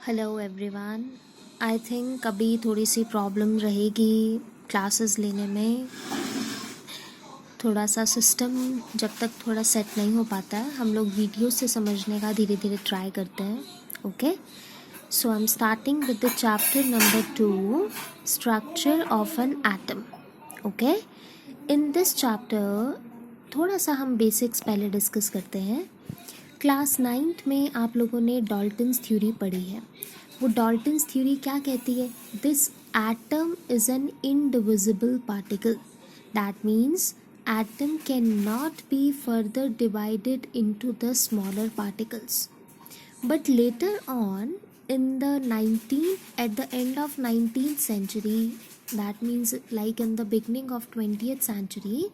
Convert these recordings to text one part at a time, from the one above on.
Hello everyone. I think अभी थोड़ी सी problem रहेगी क्लासेस लेने में। थोड़ा सा सिस्टम जब तक थोड़ा सेट नहीं हो पाता है, हम लोग वीडियो से समझने का धीरे धीरे ट्राई करते हैं। Okay, so I am starting with the chapter number 2, structure of an atom. Okay, in this chapter थोड़ा सा हम बेसिक्स पहले डिस्कस करते हैं। क्लास 9th में आप लोगों ने डाल्टन्स थ्योरी पढ़ी है। वो डाल्टन्स थ्योरी क्या कहती है? This atom is an indivisible particle. That means atom can not be further divided into the smaller particles. But later on, in the 19th, at the end of 19th century, that means like in the beginning of 20th century,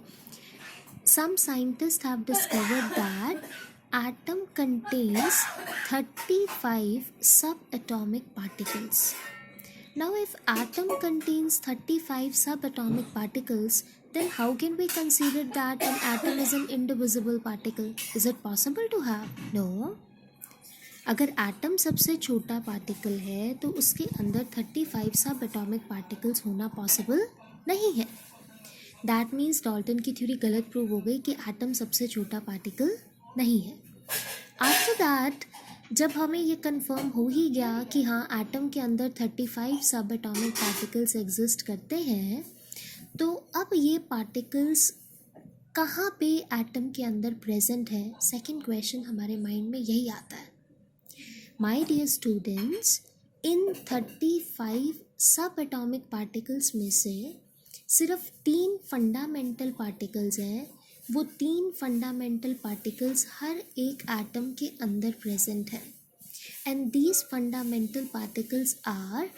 some scientists have discovered that atom contains 35 subatomic particles. Now, if atom contains 35 subatomic particles, then how can we consider that an atom is an indivisible particle? Is it possible to have? No. अगर atom सबसे छोटा particle है तो उसके अंदर 35 सब atomic particles होना possible नहीं है। दैट मीन्स डाल्टन की थ्योरी गलत प्रूव हो गई कि एटम सबसे छोटा पार्टिकल नहीं है। आफ्टर दैट जब हमें ये कंफर्म हो ही गया कि हाँ एटम के अंदर 35 सब एटॉमिक पार्टिकल्स एग्जिस्ट करते हैं, तो अब ये पार्टिकल्स कहाँ पे एटम के अंदर प्रेजेंट है, सेकेंड क्वेश्चन हमारे माइंड में यही आता है। My dear students, इन 35 सब एटॉमिक पार्टिकल्स में से सिर्फ 3 फंडामेंटल पार्टिकल्स हैं। वो 3 फंडामेंटल पार्टिकल्स हर एक एटम के अंदर प्रेजेंट है। And these fundamental particles are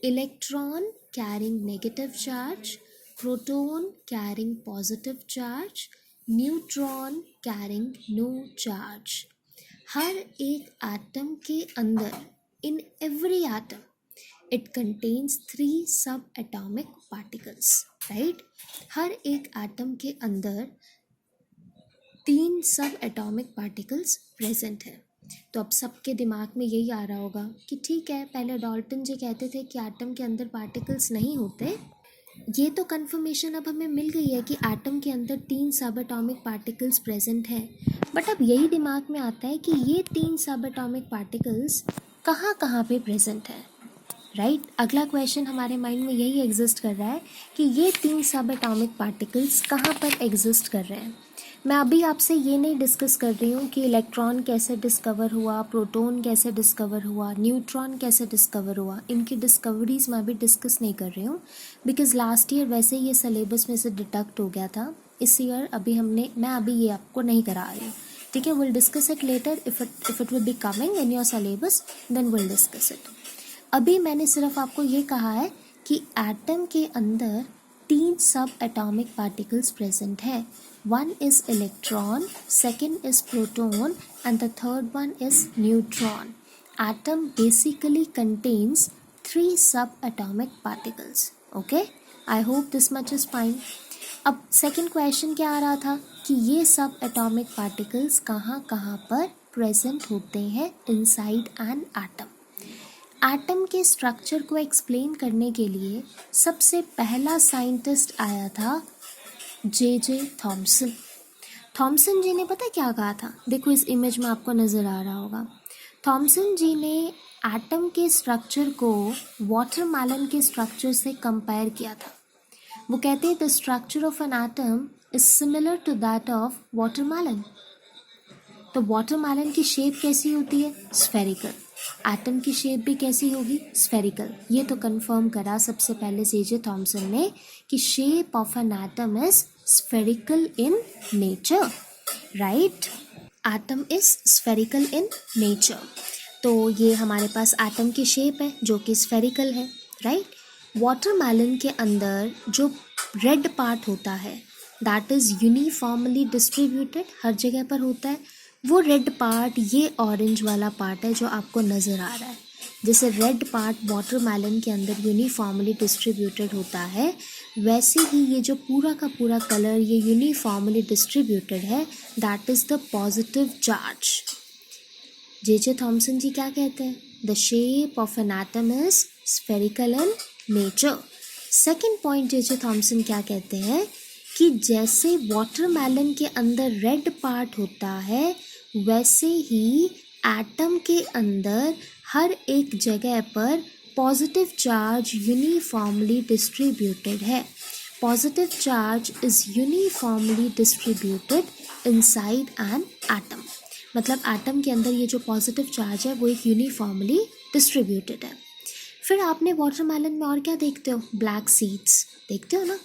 electron carrying negative charge, proton carrying positive charge, neutron carrying no charge. हर एक एटम के अंदर, in every atom it contains 3 सब एटॉमिक पार्टिकल्स, राइट। हर एक एटम के अंदर 3 सब एटॉमिक पार्टिकल्स प्रेजेंट है। तो अब सबके दिमाग में यही आ रहा होगा कि ठीक है, पहले डाल्टन जी कहते थे कि एटम के अंदर पार्टिकल्स नहीं होते। ये तो कंफर्मेशन अब हमें मिल गई है कि एटम के अंदर 3 सब एटॉमिक पार्टिकल्स प्रेजेंट हैं। बट अब यही दिमाग में आता है कि ये 3 सब एटॉमिक पार्टिकल्स कहाँ कहाँ पे प्रेजेंट है, राइट। अगला क्वेश्चन हमारे माइंड में यही एग्जिस्ट कर रहा है कि ये 3 सब एटॉमिक पार्टिकल्स कहाँ पर एग्जिस्ट कर रहे हैं। मैं अभी आपसे ये नहीं डिस्कस कर रही हूँ कि इलेक्ट्रॉन कैसे डिस्कवर हुआ, प्रोटॉन कैसे डिस्कवर हुआ, न्यूट्रॉन कैसे डिस्कवर हुआ। इनकी डिस्कवरीज मैं अभी डिस्कस नहीं कर रही हूँ, बिकॉज लास्ट ईयर वैसे ये सिलेबस में से डिडक्ट हो गया था। इस ईयर मैं अभी ये आपको नहीं करा रही हूँ, ठीक है। Will discuss it later, if it will be coming in your syllabus, then will discuss it. अभी मैंने सिर्फ आपको ये कहा है कि एटम के अंदर 3 सब एटॉमिक पार्टिकल्स प्रेजेंट हैं। One is electron, second is proton, and the third one is neutron. Atom basically contains 3 subatomic particles. Okay? I hope this much is fine. अब second question क्या आ रहा था कि ये सब एटॉमिक पार्टिकल्स कहाँ कहाँ पर प्रेजेंट होते हैं इनसाइड एन एटम। एटम के स्ट्रक्चर को एक्सप्लेन करने के लिए सबसे पहला साइंटिस्ट आया था जे थॉमसन। थॉमसन जी ने पता क्या कहा था? देखो इस इमेज में आपको नज़र आ रहा होगा। थॉमसन जी ने एटम के स्ट्रक्चर को वाटरमेलन के स्ट्रक्चर से कंपेयर किया था। वो कहते हैं the structure of an atom is similar to that of watermelon. तो वाटरमेलन की शेप कैसी होती है? स्फेरिकल। एटम की शेप भी कैसी होगी? स्फेरिकल। ये तो कंफर्म करा सबसे पहले जे थॉमसन ने कि shape of an atom is spherical in nature, right. Atom is spherical in nature. तो ये हमारे पास एटम की शेप है जो कि स्फेरिकल है, राइट। वाटरमेलन के अंदर जो रेड पार्ट होता है दैट इज़ यूनिफॉर्मली डिस्ट्रीब्यूटेड, हर जगह पर होता है। वो रेड पार्ट ये ऑरेंज वाला पार्ट है जो आपको नज़र आ रहा है। जैसे रेड पार्ट वाटरमेलन के अंदर यूनिफॉर्मली डिस्ट्रीब्यूटेड होता है, वैसे ही ये जो पूरा का पूरा कलर ये यूनिफॉर्मली डिस्ट्रीब्यूटेड है, that is the positive charge. J Thomson ji क्या कहते हैं? The shape of an atom is spherical in nature. Second point J Thomson क्या कहते हैं कि जैसे वाटरमेलन के अंदर रेड पार्ट होता है वैसे ही एटम के अंदर हर एक जगह पर पॉजिटिव चार्ज यूनिफॉर्मली डिस्ट्रीब्यूटेड है। Positive charge is uniformly distributed inside an atom. मतलब एटम के अंदर ये जो पॉजिटिव चार्ज है वो एक यूनिफॉर्मली डिस्ट्रीब्यूटेड है। फिर आपने वाटरमेलन में और क्या देखते हो, ब्लैक सीड्स देखते हो ना।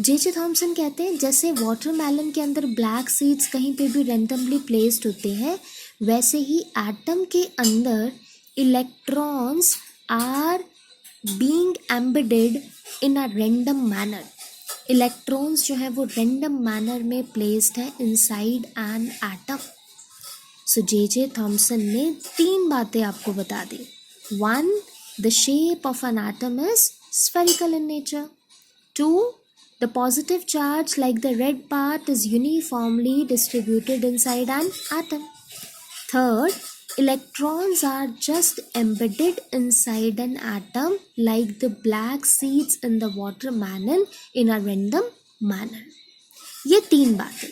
जे थॉमसन कहते हैं जैसे वाटरमेलन के अंदर ब्लैक सीड्स कहीं पे भी रैंडमली प्लेस्ड होते हैं वैसे ही एटम के अंदर electrons are being embedded in a random manner. Electrons जो है वो रैंडम मैनर में प्लेस्ड है inside an atom. So J Thomson ने 3 बातें आपको बता दी। 1, the shape of an atom is spherical in nature. 2, the positive charge like the red part is uniformly distributed inside an atom. 3rd, electrons are just embedded inside an atom like the black seeds in the watermelon in a random manner. ये 3 बातें।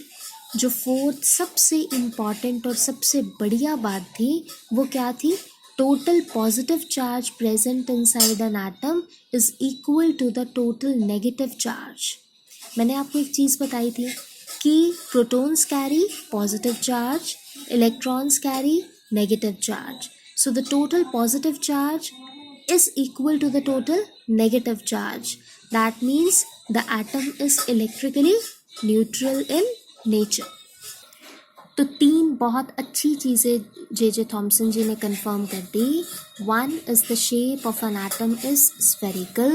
जो 4th सबसे important और सबसे बढ़िया बात थी वो क्या थी, total positive charge present inside an atom is equal to the total negative charge। मैंने आपको एक चीज़ बताई थी कि protons carry positive charge, electrons carry negative charge. So the total positive charge is equal to the total negative charge. That means the atom is electrically neutral in nature। तो 3 बहुत अच्छी चीज़ें जे थॉमसन जी ने कंफर्म कर दी। 1 is the shape of an atom is spherical.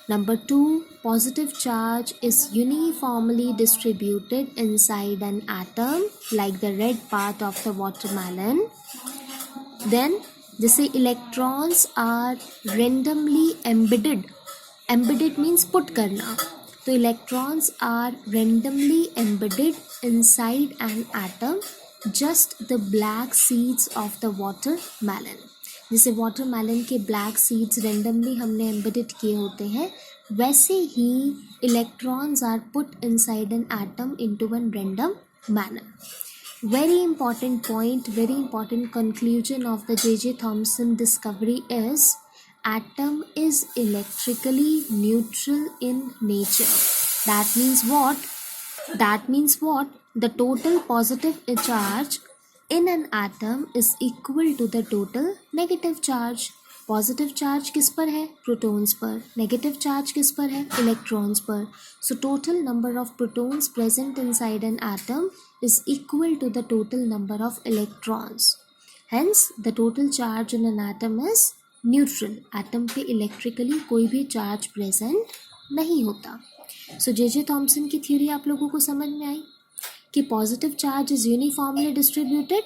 Number 2, positive charge is uniformly distributed inside an atom like the red part of the watermelon. Then जैसे electrons are randomly embedded, embedded means put करना, तो electrons are randomly embedded inside an atom just the black seeds of the watermelon। जैसे watermelon के black seeds randomly हमने embedded किए होते हैं वैसे ही electrons are put inside an atom into a random manner। Very important point, very important conclusion of the J.J. Thomson discovery is atom is electrically neutral in nature। That means what? That means what? The total positive charge in an atom is equal to the total negative charge। Positive charge किस पर है, protons पर। Negative charge किस पर है, electrons पर। So total number of protons present inside an atom is equal to the total number of electrons। Hence the total charge in an atom is neutral। Atom पे electrically कोई भी charge present नहीं होता। सो J Thompson की theory आप लोगों को समझ में आई कि positive charge is uniformly distributed,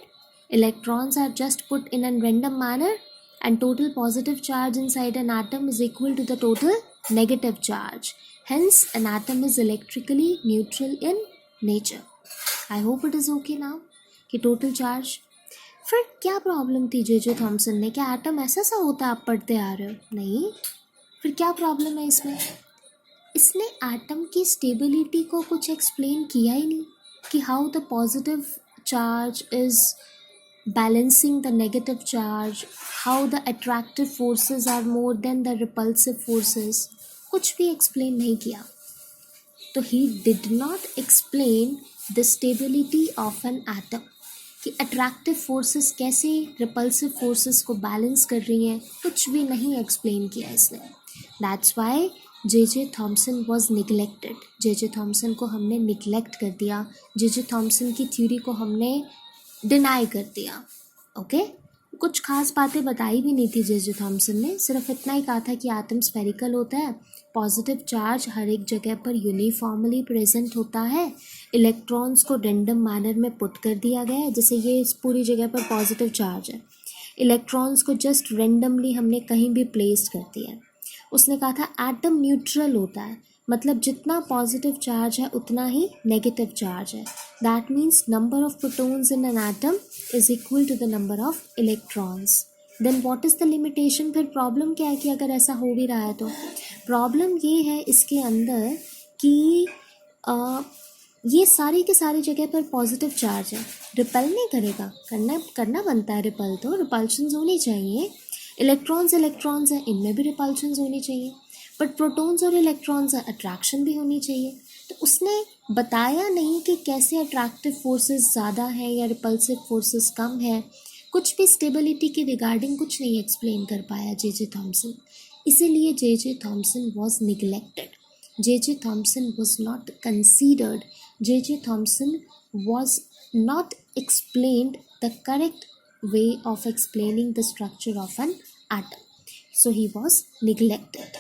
electrons are just put in an random manner and total positive charge inside an atom is equal to the total negative charge। Hence an atom is electrically neutral in nature। I hope it is okay now कि total charge। फिर क्या problem थी जे Thomson ने, क्या atom ऐसा सा होता है आप पढ़ते आ रहे हो, नहीं। फिर क्या प्रॉब्लम है इसमें, इसने एटम की स्टेबिलिटी को कुछ एक्सप्लेन किया ही नहीं कि how the positive charge is balancing the negative charge, how the attractive forces are more than the repulsive forces, कुछ भी explain नहीं किया। तो he did not explain the stability of an atom कि attractive forces कैसे repulsive forces को balance कर रही हैं, कुछ भी नहीं explain किया इसने। That's why J Thomson was neglected। J Thomson को हमने neglect कर दिया, जे थॉमसन की थ्योरी को हमने डिनाई कर दिया। ओके कुछ खास बातें बताई भी नहीं थी जे थॉमसन ने, सिर्फ इतना ही कहा था कि एटम स्फेरिकल होता है, पॉजिटिव चार्ज हर एक जगह पर यूनिफॉर्मली प्रेजेंट होता है, इलेक्ट्रॉन्स को रैंडम मैनर में पुट कर दिया गया है। जैसे ये इस पूरी जगह पर पॉजिटिव चार्ज है, इलेक्ट्रॉन्स को जस्ट रैंडमली हमने कहीं भी प्लेस कर दिया है। उसने कहा था एटम न्यूट्रल होता है, मतलब जितना पॉजिटिव चार्ज है उतना ही नेगेटिव चार्ज है। That means number of protons in an atom is equal to the number of electrons. Then what is the limitation? फिर प्रॉब्लम क्या है कि अगर ऐसा हो भी रहा है तो प्रॉब्लम ये है इसके अंदर कि ये सारी की सारी जगह पर पॉजिटिव चार्ज है, रिपल नहीं करेगा, करना बनता है रिपल, तो रिपल्शंस होनी चाहिए। इलेक्ट्रॉन्स हैं, इनमें भी रिपल्शंस होनी चाहिए, बट प्रोटॉन्स और इलेक्ट्रॉन्स है, अट्रैक्शन भी होनी चाहिए। तो उसने बताया नहीं कि कैसे अट्रैक्टिव फोर्सेस ज़्यादा है या रिपल्सिव फोर्सेस कम है, कुछ भी स्टेबिलिटी के रिगार्डिंग कुछ नहीं एक्सप्लेन कर पाया जे थॉमसन। इसीलिए J Thomson was neglected, J Thomson was not considered, J Thomson was not explained the correct way of explaining the structure of an atom. So he was neglected,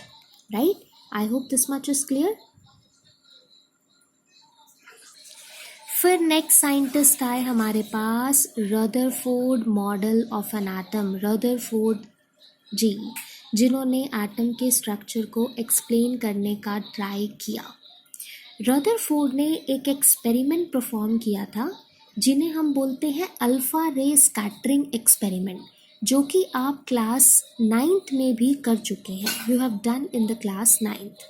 right? I hope this much is clear. फिर next scientist आए हमारे पास Rutherford model of an atom, Rutherford ji, जिन्होंने atom के structure को explain करने का try किया। रदरफोर्ड ने एक एक्सपेरिमेंट परफॉर्म किया था जिन्हें हम बोलते हैं अल्फ़ा रे स्कैटरिंग एक्सपेरिमेंट, जो कि आप क्लास 9th में भी कर चुके हैं, you have done in the class 9th।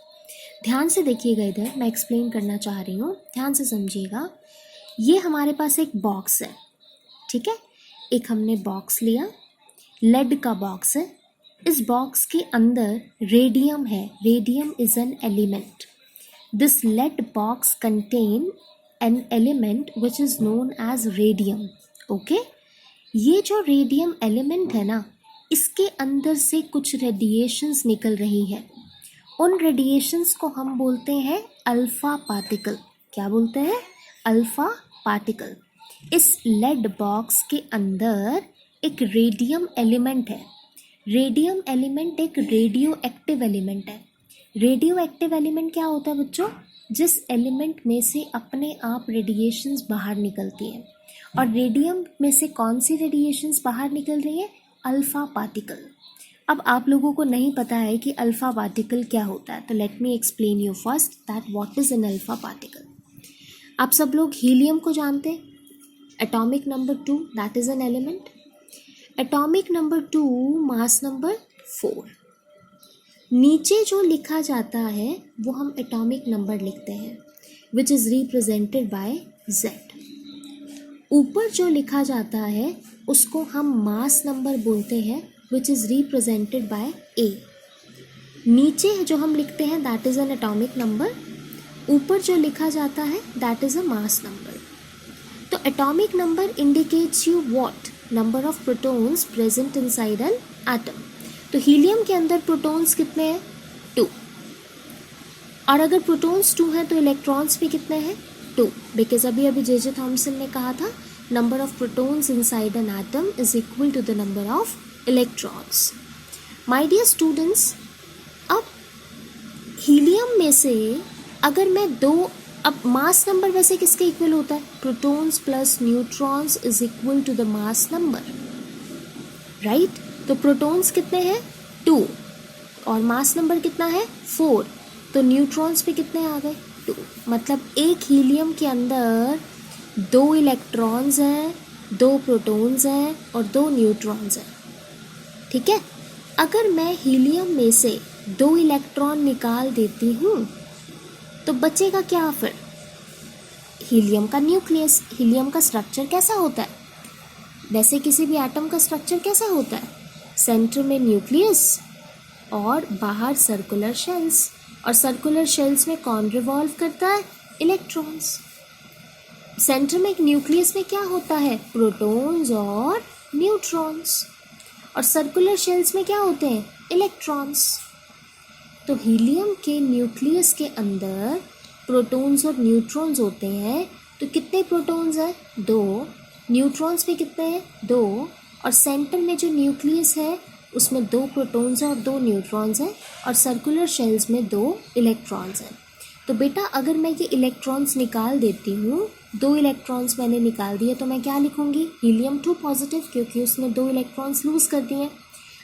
ध्यान से देखिएगा, इधर मैं एक्सप्लेन करना चाह रही हूँ, ध्यान से समझिएगा। ये हमारे पास एक बॉक्स है, ठीक है, एक हमने बॉक्स लिया, लेड का बॉक्स है, इस बॉक्स के अंदर रेडियम है, radium is an element. This led box contain an element which is known as radium, okay? ये जो रेडियम एलिमेंट है ना, इसके अंदर से कुछ रेडिएशंस निकल रही है, उन रेडिएशंस को हम बोलते हैं अल्फ़ा पार्टिकल। क्या बोलते हैं? Alpha particle. इस लेड बॉक्स के अंदर एक रेडियम एलिमेंट है, रेडियम एलिमेंट एक रेडियो एक्टिव एलिमेंट है। रेडियो एक्टिव एलिमेंट क्या होता है बच्चों? जिस एलिमेंट में से अपने आप रेडिएशंस बाहर निकलती हैं, और रेडियम में से कौन सी रेडिएशंस बाहर निकल रही है? Alpha particle. अब आप लोगों को नहीं पता है कि अल्फ़ा पार्टिकल क्या होता है, तो let me explain you first that what is an alpha particle. आप सब लोग हीलियम को जानते हैं, atomic number 2, that is an element. Atomic number 2, mass number 4। नीचे जो लिखा जाता है वो हम एटॉमिक नंबर लिखते हैं, which is represented bye Z। ऊपर जो लिखा जाता है उसको हम मास नंबर बोलते हैं, which is represented by A। नीचे जो हम लिखते हैं that is an atomic number, ऊपर जो लिखा जाता है that is a mass number. तो atomic number indicates you what? Number of protons present inside an atom. तो हीलियम के अंदर प्रोटॉन्स कितने हैं? 2। और अगर प्रोटॉन्स 2 हैं तो इलेक्ट्रॉन्स भी कितने हैं? 2, बिकॉज अभी जे थॉमसन ने कहा था number of protons inside an atom is equal to the number of electrons. My dear students, अब हीलियम में से अगर मैं 2, अब मास नंबर वैसे किसके इक्वल होता है? Protons plus neutrons is equal to the mass number, right? तो प्रोटॉन्स कितने हैं? 2, और मास नंबर कितना है? 4, तो न्यूट्रॉन्स भी कितने आ गए? 2। मतलब एक हीलियम के अंदर 2 इलेक्ट्रॉन्स हैं, 2 प्रोटॉन्स हैं और 2 न्यूट्रॉन्स हैं, ठीक है। अगर मैं हीलियम में से 2 इलेक्ट्रॉन निकाल देती हूँ तो बचेगा क्या फिर? हीलियम का न्यूक्लियस। हीलियम का स्ट्रक्चर कैसा होता है? वैसे किसी भी एटम का स्ट्रक्चर कैसा होता है? सेंटर में न्यूक्लियस और बाहर सर्कुलर शेल्स, और सर्कुलर शेल्स में कौन रिवॉल्व करता है? इलेक्ट्रॉन्स। सेंटर में एक न्यूक्लियस में क्या होता है? प्रोटॉन्स और न्यूट्रॉन्स। और सर्कुलर शेल्स में क्या होते हैं? इलेक्ट्रॉन्स। तो हीलियम के न्यूक्लियस के अंदर प्रोटॉन्स और न्यूट्रॉन्स होते हैं, तो कितने प्रोटॉन्स हैं? 2। न्यूट्रॉन्स भी कितने हैं? 2। और सेंटर में जो न्यूक्लियस है उसमें 2 प्रोटॉन्स और 2 न्यूट्रॉन्स हैं, और सर्कुलर शेल्स में 2 इलेक्ट्रॉन्स हैं। तो बेटा अगर मैं ये इलेक्ट्रॉन्स निकाल देती हूँ, 2 इलेक्ट्रॉन्स मैंने निकाल दिए, तो मैं क्या लिखूँगी? हीलियम 2 पॉजिटिव, क्योंकि उसने 2 इलेक्ट्रॉन्स लूज़ कर दिए।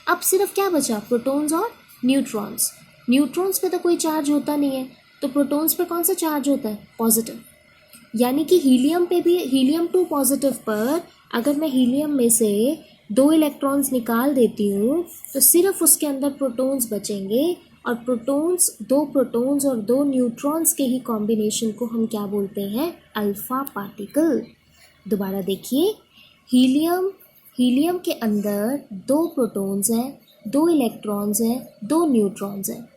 अब सिर्फ क्या बचा? प्रोटॉन्स और न्यूट्रॉन्स। न्यूट्रॉन्स पे तो कोई चार्ज होता नहीं है, तो प्रोटॉन्स पे कौन सा चार्ज होता है? पॉजिटिव। यानी कि हीलियम पे भी, हीलियम 2 पॉजिटिव पर अगर मैं हीलियम में से 2 इलेक्ट्रॉन्स निकाल देती हूँ तो सिर्फ उसके अंदर प्रोटॉन्स बचेंगे, और प्रोटॉन्स, 2 प्रोटॉन्स और 2 न्यूट्रॉन्स के ही कॉम्बिनेशन को हम क्या बोलते हैं? Alpha particle. दोबारा देखिए, हीलियम के अंदर 2 प्रोटॉन्स हैं, 2 इलेक्ट्रॉन्स हैं, 2 न्यूट्रॉन्स हैं।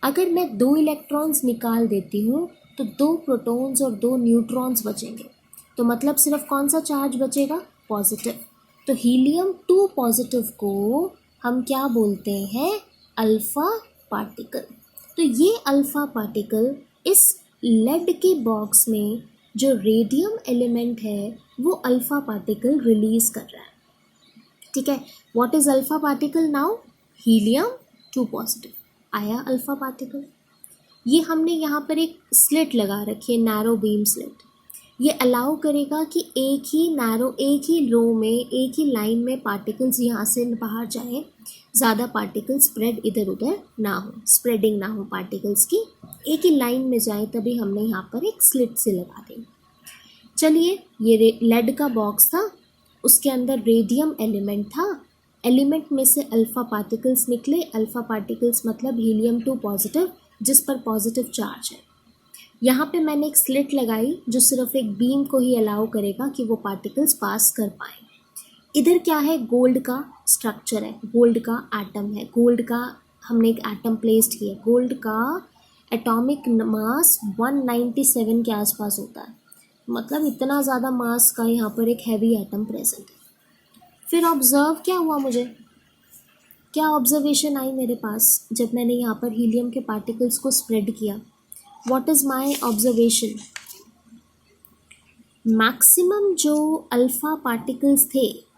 अगर मैं 2 इलेक्ट्रॉन्स निकाल देती हूँ तो 2 प्रोटॉन्स और 2 न्यूट्रॉन्स बचेंगे, तो मतलब सिर्फ कौन सा चार्ज बचेगा? पॉजिटिव। तो हीलियम 2 पॉजिटिव को हम क्या बोलते हैं? Alpha particle. तो ये अल्फ़ा पार्टिकल इस लेड के बॉक्स में जो रेडियम एलिमेंट है वो अल्फ़ा पार्टिकल रिलीज़ कर रहा है। ठीक है, what is alpha particle now? Helium 2 positive, आया अल्फ़ा पार्टिकल। ये हमने यहाँ पर एक स्लिट लगा रखी है, नैरो बीम स्लिट। ये अलाउ करेगा कि एक ही रो में, एक ही लाइन में पार्टिकल्स यहाँ से बाहर जाएं, ज़्यादा पार्टिकल्स स्प्रेड इधर उधर ना हो, स्प्रेडिंग ना हो पार्टिकल्स की, एक ही लाइन में जाए, तभी हमने यहाँ पर एक स्लिट से लगा दी। चलिए, ये लेड का बॉक्स था, उसके अंदर रेडियम एलिमेंट था, एलिमेंट में से अल्फ़ा पार्टिकल्स निकले। अल्फ़ा पार्टिकल्स मतलब हीलियम 2 पॉजिटिव जिस पर पॉजिटिव चार्ज है। यहाँ पे मैंने एक स्लिट लगाई जो सिर्फ एक बीम को ही अलाउ करेगा कि वो पार्टिकल्स पास कर पाए। इधर क्या है? गोल्ड का स्ट्रक्चर है, गोल्ड का एटम है, गोल्ड का हमने एक एटम प्लेस्ड किया। गोल्ड का एटॉमिक मास 197 के आसपास होता है, मतलब इतना ज़्यादा मास का यहाँ पर एक हैवी एटम प्रेजेंट है। फिर ऑब्ज़र्व क्या हुआ, मुझे क्या ऑब्जर्वेशन आई मेरे पास जब मैंने यहाँ पर हीलियम के पार्टिकल्स को स्प्रेड किया? What is my observation? Maximum जो अल्फ़ा पार्टिकल्स थे,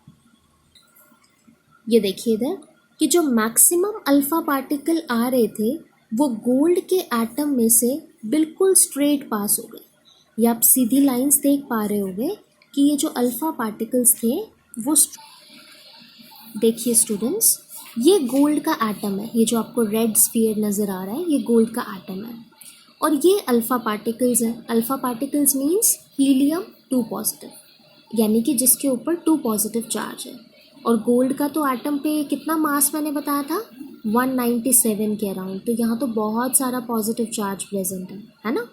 ये देखिए इधर, कि जो मैक्सिमम अल्फ़ा पार्टिकल आ रहे थे वो गोल्ड के एटम में से बिल्कुल स्ट्रेट पास हो गए। ये आप सीधी लाइंस देख पा रहे होंगे कि ये जो अल्फ़ा पार्टिकल्स थे वो, देखिए स्टूडेंट्स, ये गोल्ड का एटम है, ये जो आपको रेड स्फीयर नज़र आ रहा है ये गोल्ड का एटम है, और ये अल्फ़ा पार्टिकल्स हैं। Alpha particles means helium 2 positive, यानी कि जिसके ऊपर 2 पॉजिटिव चार्ज है। और गोल्ड का तो एटम पे कितना मास मैंने बताया था? 197 के अराउंड। तो यहाँ तो बहुत सारा पॉजिटिव चार्ज प्रेजेंट है ना।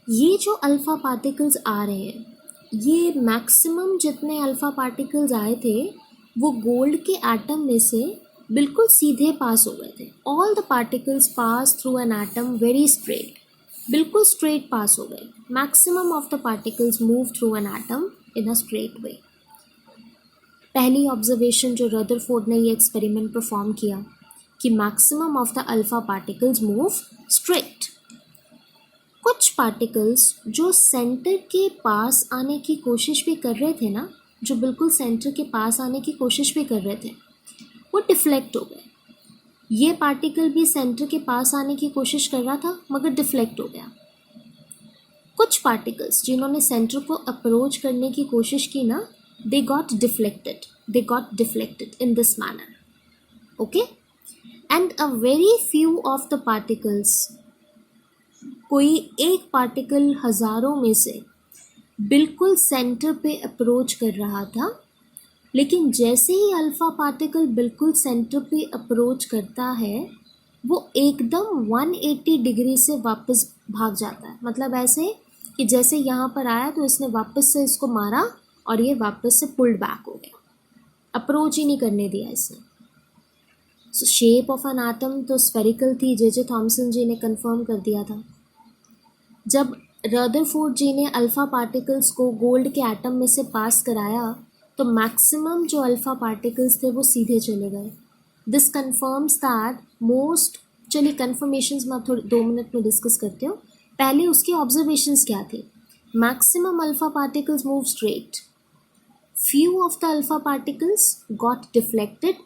ये जो अल्फ़ा पार्टिकल्स आ रहे हैं, ये मैक्सिमम जितने अल्फ़ा पार्टिकल्स आए थे वो गोल्ड के एटम में से बिल्कुल सीधे पास हो गए थे। All the particles pass through an atom very straight, बिल्कुल स्ट्रेट पास हो गए। Maximum of the particles move through an atom in a straight way. पहली ऑब्जर्वेशन जो रदरफोर्ड ने ये एक्सपेरिमेंट परफॉर्म किया कि maximum of the alpha particles move straight. कुछ पार्टिकल्स जो सेंटर के पास आने की कोशिश भी कर रहे थे ना, जो बिल्कुल सेंटर के पास आने की कोशिश भी कर रहे थे, वो डिफ्लेक्ट हो गए। ये पार्टिकल भी सेंटर के पास आने की कोशिश कर रहा था मगर डिफ्लेक्ट हो गया। कुछ पार्टिकल्स जिन्होंने सेंटर को अप्रोच करने की कोशिश की ना, they got deflected in this manner. Okay? And a very few of the particles, कोई एक पार्टिकल हज़ारों में से बिल्कुल सेंटर पे अप्रोच कर रहा था, लेकिन जैसे ही अल्फ़ा पार्टिकल बिल्कुल सेंटर पे अप्रोच करता है वो एकदम 180 डिग्री से वापस भाग जाता है। मतलब ऐसे कि जैसे यहाँ पर आया तो इसने वापस से इसको मारा और ये वापस से पुल्ड बैक हो गया, अप्रोच ही नहीं करने दिया इसने। सो शेप ऑफ एन एटम तो स्फेरिकल थी, जे थॉमसन जी ने कंफर्म कर दिया था। जब रदरफोर्ड जी ने अल्फ़ा पार्टिकल्स को गोल्ड के एटम में से पास कराया तो मैक्सिमम जो अल्फ़ा पार्टिकल्स थे वो सीधे चले गए। दिस कन्फर्म्स दैट मोस्ट, चलिए कन्फर्मेशंस मैं थोड़ी 2 मिनट में डिस्कस करती हूँ। पहले उसके ऑब्जर्वेशंस क्या थे? Maximum alpha particles move straight, few of the alpha particles got deflected,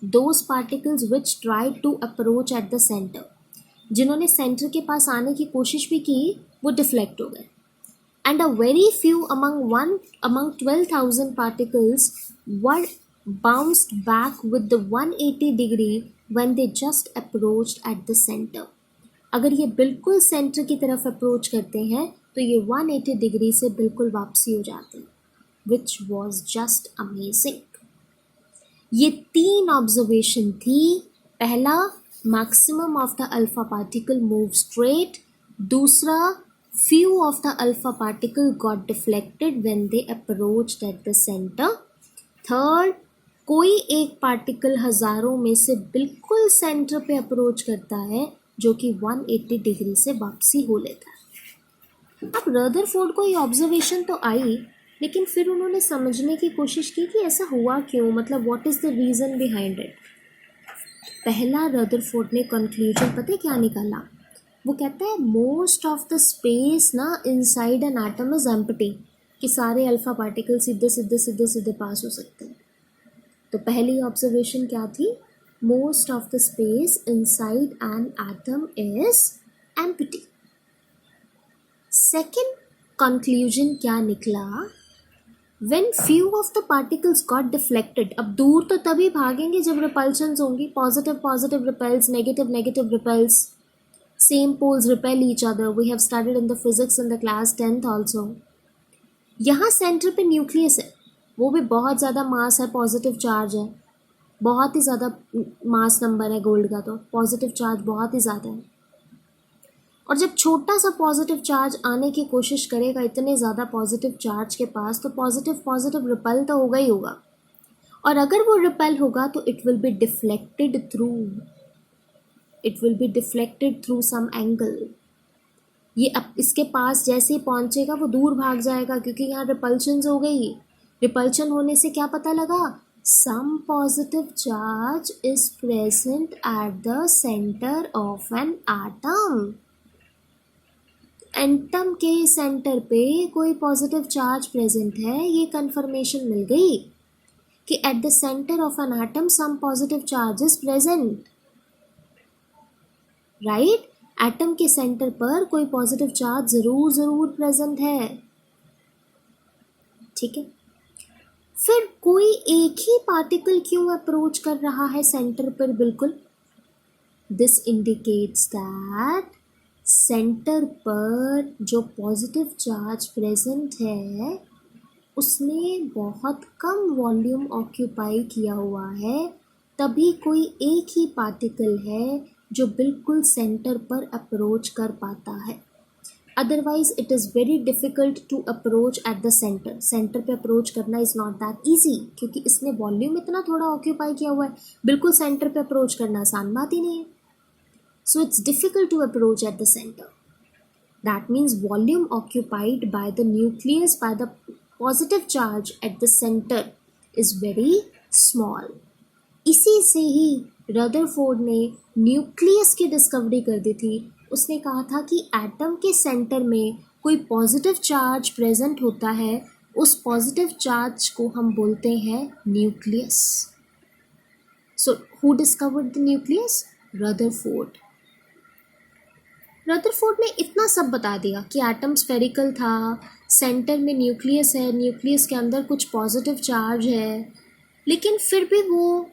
those particles which tried to approach at the center, जिन्होंने सेंटर के पास आने की कोशिश भी की वो डिफ्लेक्ट हो गए। and a very few among 12,000 particles were bounced back with the 180 degree when they just approached at the center. अगर ये बिल्कुल सेंटर की तरफ अप्रोच करते हैं तो ये 180 डिग्री से बिल्कुल वापसी हो जाते हैं, which was just amazing. ये 3 ऑब्जर्वेशन थी। पहला, maximum of the alpha particle move straight. दूसरा, few of the alpha particle got deflected when they approached at the center. Third, कोई एक पार्टिकल हजारों में से बिल्कुल सेंटर पे अप्रोच करता है जो कि 180 डिग्री से वापसी हो लेता है। अब रदरफोर्ड को ये ऑब्जर्वेशन तो आई, लेकिन फिर उन्होंने समझने की कोशिश की कि ऐसा हुआ क्यों, मतलब what is the reason behind it. पहला रदरफोर्ड ने कंक्लूजन पता है क्या निकाला? वो कहता है मोस्ट ऑफ द स्पेस ना inside an atom is empty, कि सारे अल्फा पार्टिकल सीधे सीधे सीधे सीधे पास हो सकते हैं। तो पहली ऑब्जर्वेशन क्या थी? Most of the space inside an atom is empty. Second conclusion क्या निकला? When few of the particles got deflected, अब दूर तो तभी भागेंगे जब repulsions होंगी, positive positive repels, negative negative repels, same poles repel each other. We have studied in the physics in the class 10th also. यहाँ सेंटर पे nucleus है, वो भी बहुत ज़्यादा मास है, पॉजिटिव चार्ज है, बहुत ही ज़्यादा मास नंबर है गोल्ड का, तो पॉजिटिव चार्ज बहुत ही ज़्यादा है। और जब छोटा सा पॉजिटिव चार्ज आने की कोशिश करेगा इतने ज़्यादा पॉजिटिव चार्ज के पास, तो पॉजिटिव पॉजिटिव रिपेल तो होगा ही होगा, और अगर वो रिपेल होगा तो it will be deflected through some angle. ये अब इसके पास जैसे ही पहुंचेगा वो दूर भाग जाएगा, क्योंकि यहाँ रिपल्शन हो गई। रिपल्शन होने से क्या पता लगा? Some positive charge is present at the centre of an atom. Atom के सेंटर पे कोई पॉजिटिव चार्ज प्रेजेंट है, ये कंफर्मेशन मिल गई कि at the centre of an atom some positive charge is present, right? Atom के सेंटर पर कोई पॉजिटिव चार्ज जरूर प्रेजेंट है, ठीक है। फिर कोई एक ही पार्टिकल क्यों अप्रोच कर रहा है सेंटर पर बिल्कुल? दिस इंडिकेट्स दैट सेंटर पर जो पॉजिटिव चार्ज प्रेजेंट है उसने बहुत कम वॉल्यूम ऑक्यूपाई किया हुआ है, तभी कोई एक ही पार्टिकल है जो बिल्कुल सेंटर पर अप्रोच कर पाता है। Otherwise it is very difficult to approach at the centre. Centre पे अप्रोच करना इज़ नॉट दैट ईजी, क्योंकि इसने वॉल्यूम इतना थोड़ा ऑक्यूपाई किया हुआ है, बिल्कुल सेंटर पे अप्रोच करना आसान बात ही नहीं है। So it's difficult to approach at the center. That means volume occupied by the nucleus by the positive charge at the center is very small. इसी से ही रदरफोर्ड ने न्यूक्लियस की डिस्कवरी कर दी थी। उसने कहा था कि एटम के सेंटर में कोई पॉजिटिव चार्ज प्रेजेंट होता है, उस पॉजिटिव चार्ज को हम बोलते हैं nucleus. So who discovered the nucleus? Rutherford. Rutherford ने इतना सब बता दिया कि एटम स्फेरिकल था, सेंटर में न्यूक्लियस है, न्यूक्लियस के अंदर कुछ पॉजिटिव चार्ज है, लेकिन फिर भी वो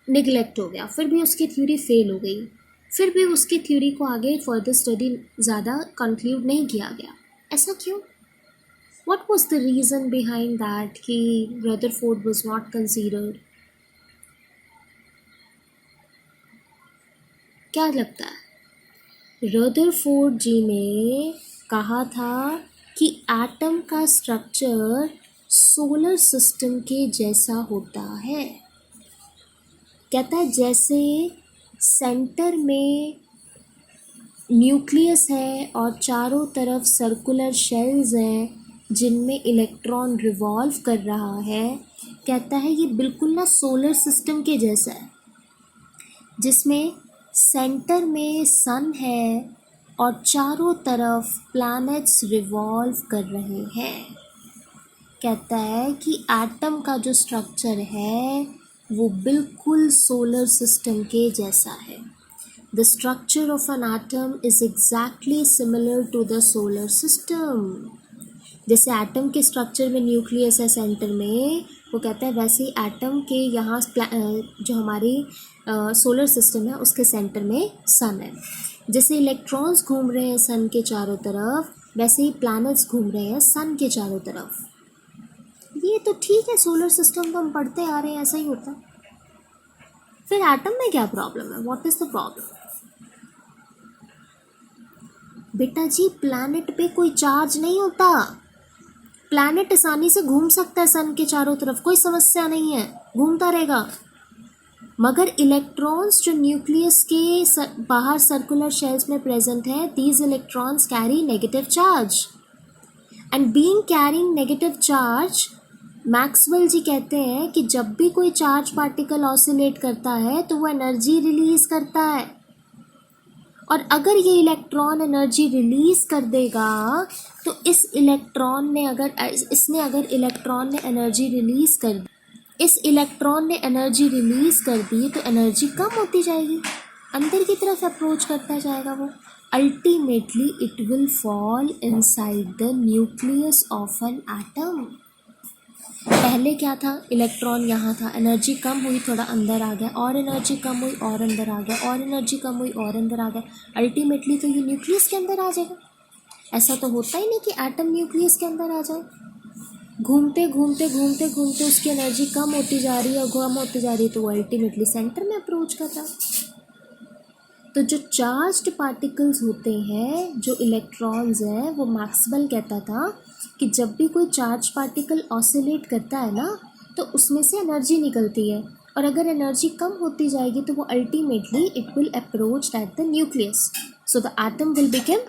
निगलेक्ट हो गया, फिर भी उसकी थ्योरी फेल हो गई, फिर भी उसकी थ्योरी को आगे फर्दर स्टडी ज़्यादा कंक्लूड नहीं किया गया। ऐसा क्यों? What was the reason behind that कि रदरफोर्ड वाज नॉट कंसीडर्ड? क्या लगता है? रदरफोर्ड जी ने कहा था कि एटम का स्ट्रक्चर सोलर सिस्टम के जैसा होता है। कहता है जैसे सेंटर में न्यूक्लियस है और चारों तरफ सर्कुलर शेल्स हैं जिनमें इलेक्ट्रॉन रिवॉल्व कर रहा है, कहता है ये बिल्कुल ना सोलर सिस्टम के जैसा है, जिसमें सेंटर में सन है और चारों तरफ प्लैनेट्स रिवॉल्व कर रहे हैं। कहता है कि एटम का जो स्ट्रक्चर है वो बिल्कुल सोलर सिस्टम के जैसा है। The structure of an atom is exactly similar to the solar system. जैसे एटम के स्ट्रक्चर में न्यूक्लियस है सेंटर में, वो कहता है वैसे ही एटम के यहाँ जो हमारी सोलर सिस्टम है उसके सेंटर में सन है। जैसे इलेक्ट्रॉन्स घूम रहे हैं सन के चारों तरफ, वैसे ही प्लैनेट्स घूम रहे हैं सन के चारों तरफ। ये तो ठीक है, सोलर सिस्टम तो हम पढ़ते आ रहे हैं, ऐसा ही होता है। फिर एटम में क्या प्रॉब्लम है? What is the problem? बेटा जी प्लैनेट पे कोई चार्ज नहीं होता, प्लैनेट आसानी से घूम सकता है सन के चारों तरफ, कोई समस्या नहीं है, घूमता रहेगा। मगर इलेक्ट्रॉन्स जो न्यूक्लियस के बाहर सर्कुलर शेल्स में प्रेजेंट है, these electrons carry negative charge and being carrying negative charge, Maxwell ji कहते हैं कि जब भी कोई चार्ज पार्टिकल ऑसिलेट करता है तो वो एनर्जी रिलीज करता है, और अगर ये इलेक्ट्रॉन एनर्जी रिलीज कर देगा तो इस इलेक्ट्रॉन ने अगर इलेक्ट्रॉन ने एनर्जी रिलीज कर दी, इस इलेक्ट्रॉन ने एनर्जी रिलीज कर दी तो एनर्जी कम होती जाएगी, अंदर की तरफ अप्रोच करता जाएगा वो, ultimately it will fall inside the nucleus of an atom. पहले क्या था, इलेक्ट्रॉन यहाँ था, एनर्जी कम हुई, थोड़ा अंदर आ गया, और एनर्जी कम हुई और अंदर आ गया, और एनर्जी कम हुई और अंदर आ गया, अल्टीमेटली तो ये न्यूक्लियस के अंदर आ जाएगा। ऐसा तो होता ही नहीं कि एटम न्यूक्लियस के अंदर आ जाए, घूमते घूमते घूमते घूमते उसकी एनर्जी कम होती जा रही है और कम होती जा रही है, तो वो अल्टीमेटली सेंटर में अप्रोच कर रहा है। तो जो चार्ज्ड पार्टिकल्स होते हैं, जो इलेक्ट्रॉन्स हैं, वो मैक्सवेल कहता था कि जब भी कोई चार्ज पार्टिकल ऑसिलेट करता है ना तो उसमें से एनर्जी निकलती है, और अगर एनर्जी कम होती जाएगी तो वो ultimately it will approach at the nucleus, so the atom will become